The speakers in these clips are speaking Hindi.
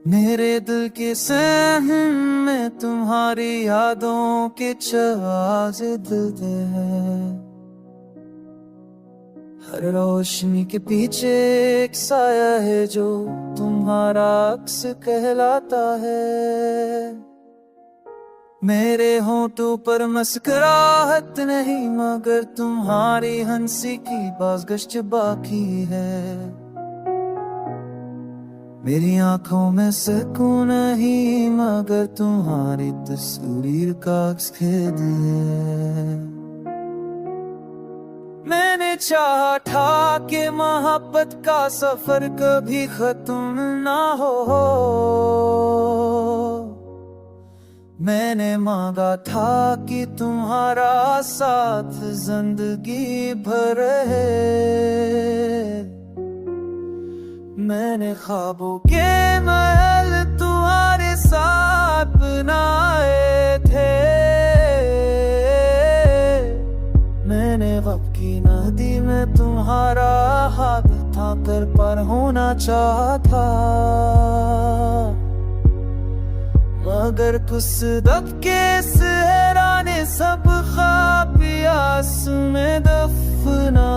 मेरे दिल के सहन में तुम्हारी यादों के आवाज़ दिलते हैं। हर रोशनी के पीछे एक साया है जो तुम्हारा अक्स कहलाता है। मेरे होंठों पर मुस्कुराहट नहीं मगर तुम्हारी हंसी की बाज़गश्त बाकी है। मेरी आंखों में सुकून नहीं मगर तुम्हारी तस्वीर का अक्स खेद है। मैंने चाहा था कि मोहब्बत का सफर कभी खत्म ना हो। मैंने मांगा था कि तुम्हारा साथ जिंदगी भर रहे। मैंने ख्वाबों के महल तुम्हारे साथ बनाए थे। मैंने वक्त की नदी में तुम्हारा हाथ था कर पर होना चाहा था। मगर कुछ दबके सहरा ने सब ख्वाब आस में दफना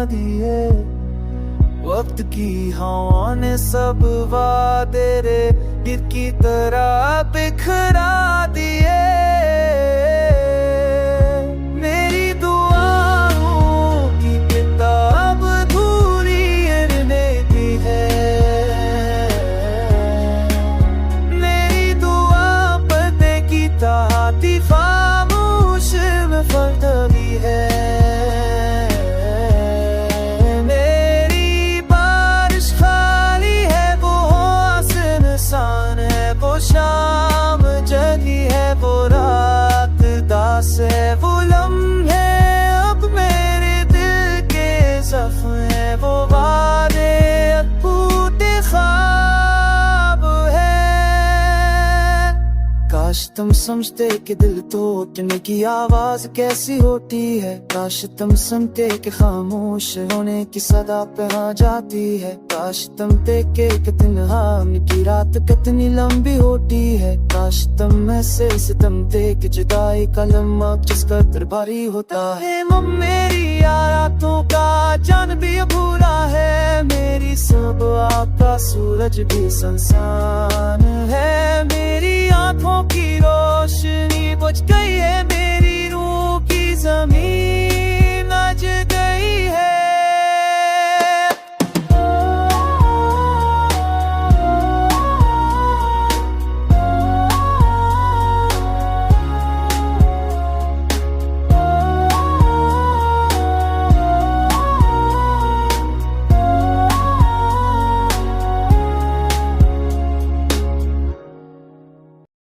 दिए। वक्त की हवा ने सब वादे रे गिर की तरह बिखरा दिए। मेरी दुआओं की किताब अधूरी रहने दी है। मेरी दुआ पढ़ने की ताती खामोश में फर्दगी है। शाम जगी है वो रात दास है वो लम्हे अब मेरे दिल के ज़ख्म है। वो वादे टूटे ख्वाब है। काश तुम समझते कि दिल टूटने की आवाज कैसी होती है। काश तुम सुनते कि खामोश होने की सदा पे आ जाती है। काश तुम देखे कि तन्हाई की रात कितनी लंबी होती है। काश तुम में से सितम देख जुदाई का लम्हा जिस कदर भारी होता है। मेरी यादों का जान भी अधूरा है। मेरी सब आपका सूरज भी संसान है। मेरी आंखों की रोशनी बुझ गई है। मेरी रूह की ज़मीन